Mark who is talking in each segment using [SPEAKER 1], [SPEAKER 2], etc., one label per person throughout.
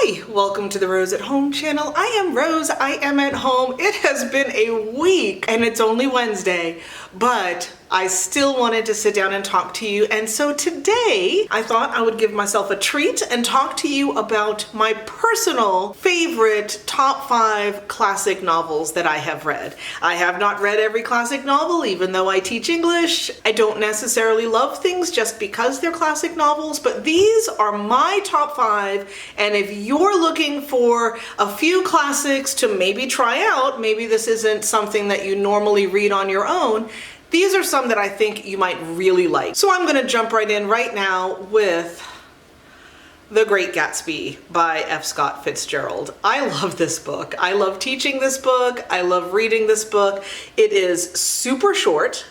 [SPEAKER 1] Hi, welcome to the Rose at Home channel. I am Rose, I am at home. It has been a week and it's only Wednesday, but I still wanted to sit down and talk to you. And so today I thought I would give myself a treat and talk to you about my personal favorite top 5 classic novels that I have read. I have not read every classic novel, even though I teach English. I don't necessarily love things just because they're classic novels, but these are my top 5. And if you're looking for a few classics to maybe try out, maybe this isn't something that you normally read on your own, these are some that I think you might really like. So I'm gonna jump right in right now with The Great Gatsby by F. Scott Fitzgerald. I love this book. I love teaching this book. I love reading this book. It is super short.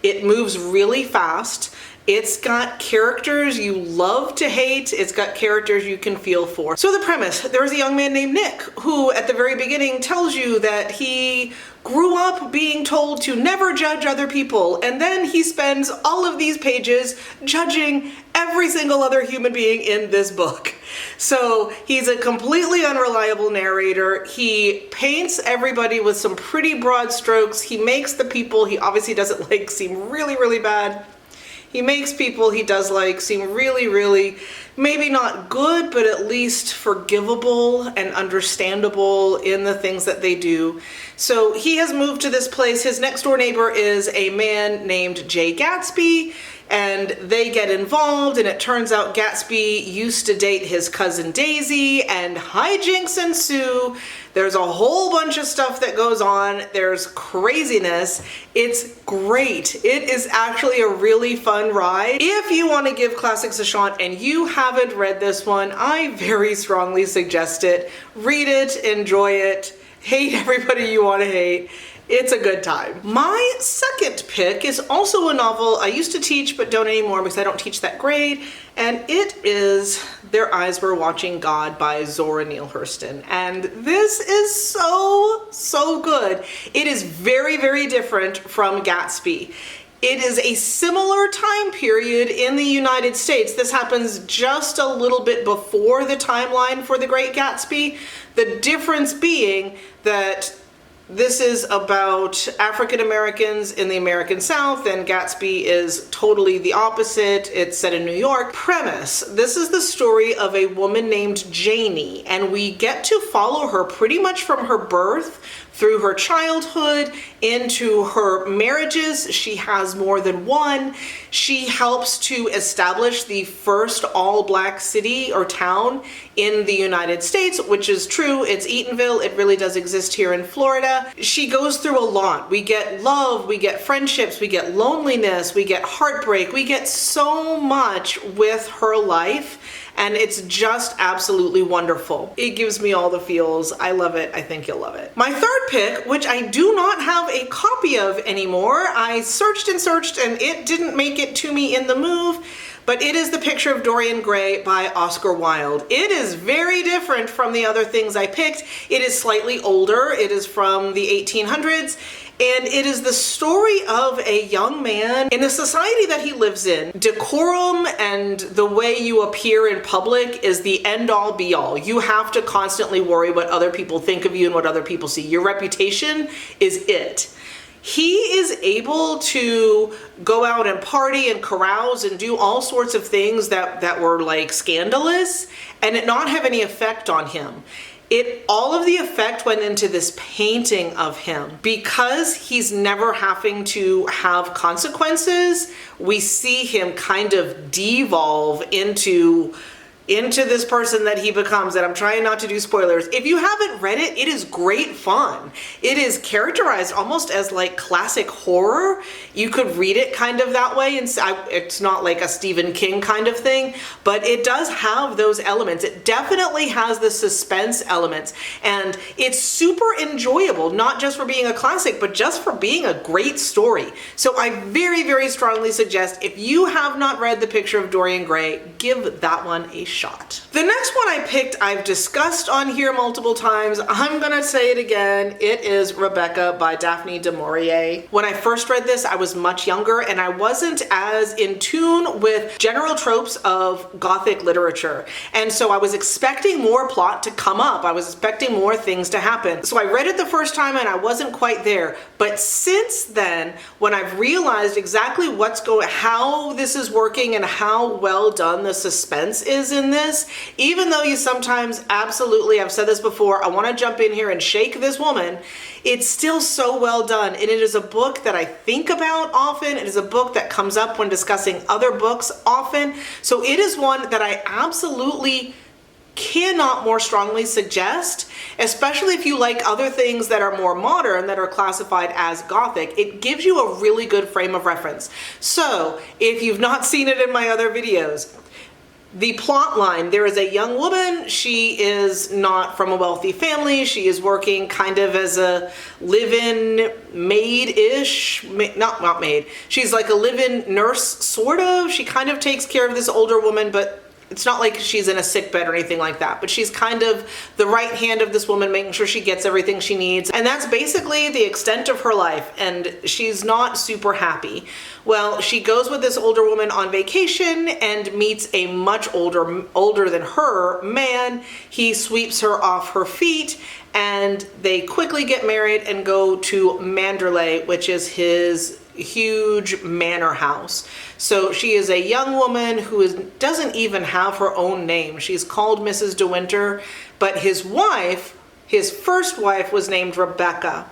[SPEAKER 1] It moves really fast. It's got characters you love to hate. It's got characters you can feel for. So the premise, there's a young man named Nick who at the very beginning tells you that he grew up being told to never judge other people, and then he spends all of these pages judging every single other human being in this book. So he's a completely unreliable narrator. He paints everybody with some pretty broad strokes. He makes the people he obviously doesn't like seem really, really bad. He makes people he does like seem really, really, maybe not good, but at least forgivable and understandable in the things that they do. So he has moved to this place. His next door neighbor is a man named J. Gatsby, and they get involved, and it turns out Gatsby used to date his cousin Daisy, and hijinks ensue. There's a whole bunch of stuff that goes on. There's craziness. It's great. It is actually a really fun ride. If you want to give classics a shot and you haven't read this one, I very strongly suggest it. Read it, enjoy it, hate everybody you want to hate. It's a good time. My second pick is also a novel I used to teach but don't anymore because I don't teach that grade, and it is Their Eyes Were Watching God by Zora Neale Hurston. And this is so good. It is very, very different from Gatsby. It is a similar time period in the United States. This happens just a little bit before the timeline for The Great Gatsby. The difference being that this is about African Americans in the American South, and Gatsby is totally the opposite. It's set in New York. Premise: this is the story of a woman named Janie, and we get to follow her pretty much from her birth through her childhood into her marriages. She has more than one. She helps to establish the first all-black city or town in the United States, which is true. It's Eatonville. It really does exist here in Florida. She goes through a lot. We get love, we get friendships, we get loneliness, we get heartbreak, we get so much with her life. And it's just absolutely wonderful. It gives me all the feels. I love it. I think you'll love it. My third pick, which I do not have a copy of anymore, I searched and searched and it didn't make it to me in the move, but it is The Picture of Dorian Gray by Oscar Wilde. It is very different from the other things I picked. It is slightly older. It is from the 1800s. And it is the story of a young man in a society that he lives in. Decorum and the way you appear in public is the end-all be-all. You have to constantly worry what other people think of you and what other people see. Your reputation is it. He is able to go out and party and carouse and do all sorts of things that were like scandalous and it not have any effect on him. All of the effect went into this painting of him. Because he's never having to have consequences, we see him kind of devolve into this person that he becomes, and I'm trying not to do spoilers. If you haven't read it, it is great fun. It is characterized almost as like classic horror. You could read it kind of that way, and it's not like a Stephen King kind of thing, but it does have those elements. It definitely has the suspense elements, and it's super enjoyable, not just for being a classic, but just for being a great story. So I very, very strongly suggest if you have not read The Picture of Dorian Gray, give that one a shot. The next one I picked, I've discussed on here multiple times. I'm gonna say it again. It is Rebecca by Daphne du Maurier. When I first read this, I was much younger and I wasn't as in tune with general tropes of Gothic literature. And so I was expecting more plot to come up. I was expecting more things to happen. So I read it the first time and I wasn't quite there. But since then, when I've realized exactly how this is working and how well done the suspense is in this, even though you sometimes absolutely, I've said this before, I want to jump in here and shake this woman, it's still so well done. And it is a book that I think about often. It is a book that comes up when discussing other books often. So it is one that I absolutely cannot more strongly suggest, especially if you like other things that are more modern that are classified as Gothic. It gives you a really good frame of reference. So if you've not seen it in my other videos, the plot line, there is a young woman. She is not from a wealthy family. She is working kind of as a live-in maid-ish, not maid. She's like a live-in nurse, sort of. She kind of takes care of this older woman, but it's not like she's in a sick bed or anything like that, but she's kind of the right hand of this woman, making sure she gets everything she needs. And that's basically the extent of her life. And she's not super happy. Well, she goes with this older woman on vacation and meets a much older than her man. He sweeps her off her feet and they quickly get married and go to Manderley, which is his huge manor house. So she is a young woman who doesn't even have her own name. She's called Mrs. De Winter, but his wife, his first wife, was named Rebecca.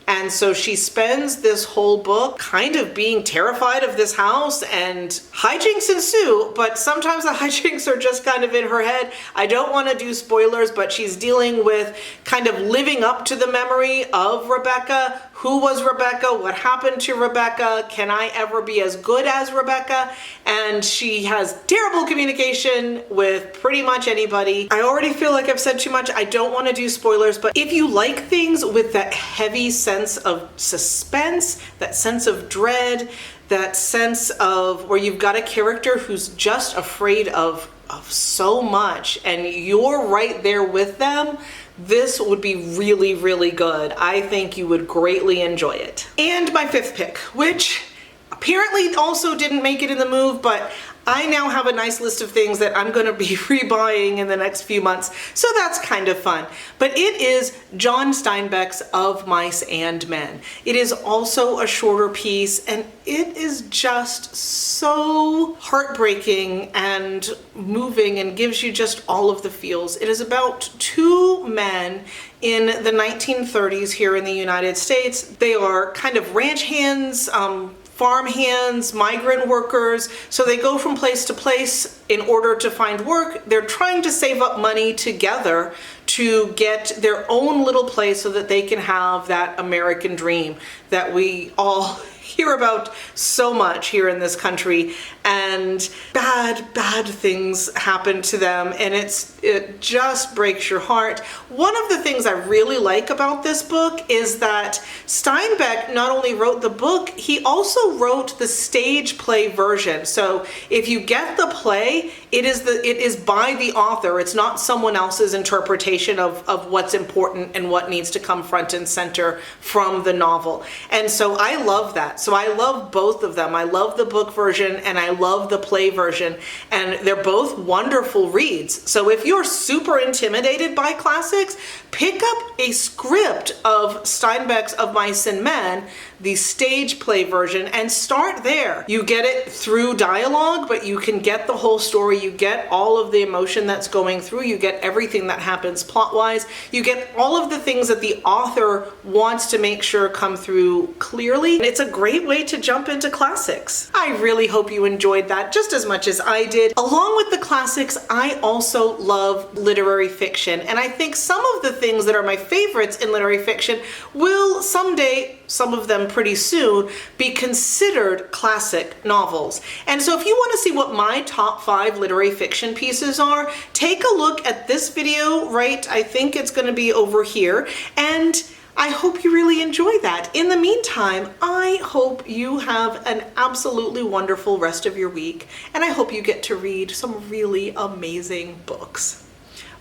[SPEAKER 1] And so she spends this whole book kind of being terrified of this house, and hijinks ensue, but sometimes the hijinks are just kind of in her head. I don't want to do spoilers, but she's dealing with kind of living up to the memory of Rebecca. Who was Rebecca? What happened to Rebecca? Can I ever be as good as Rebecca? And she has terrible communication with pretty much anybody. I already feel like I've said too much. I don't want to do spoilers, but if you like things with that heavy sense of suspense, that sense of dread, that sense of where you've got a character who's just afraid of so much and you're right there with them, this would be really, really good. I think you would greatly enjoy it. And my fifth pick, which apparently also didn't make it in the move, but I now have a nice list of things that I'm going to be rebuying in the next few months, so that's kind of fun. But it is John Steinbeck's Of Mice and Men. It is also a shorter piece, and it is just so heartbreaking and moving and gives you just all of the feels. It is about two men in the 1930s here in the United States. They are kind of ranch hands, farm hands, migrant workers. So they go from place to place in order to find work. They're trying to save up money together to get their own little place so that they can have that American dream that we all hear about so much here in this country. And bad things happen to them, and it just breaks your heart. One of the things I really like about this book is that Steinbeck not only wrote the book, he also wrote the stage play version. So if you get the play, it is by the author. It's not someone else's interpretation of what's important and what needs to come front and center from the novel. And so I love that. So I love both of them. I love the book version and I love the play version, and they're both wonderful reads. So if you're super intimidated by classics, pick up a script of Steinbeck's Of Mice and Men, the stage play version, and start there. You get it through dialogue, but you can get the whole story. You get all of the emotion that's going through. You get everything that happens plot-wise. You get all of the things that the author wants to make sure come through clearly. And it's a great way to jump into classics. I really hope you enjoyed that just as much as I did. Along with the classics, I also love literary fiction, and I think some of the things that are my favorites in literary fiction will someday, some of them pretty soon, be considered classic novels. And so if you want to see what my top 5 literary fiction pieces are, take a look at this video, right? I think it's going to be over here, and I hope you really enjoy that. In the meantime, I hope you have an absolutely wonderful rest of your week, and I hope you get to read some really amazing books.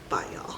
[SPEAKER 1] Bye, y'all.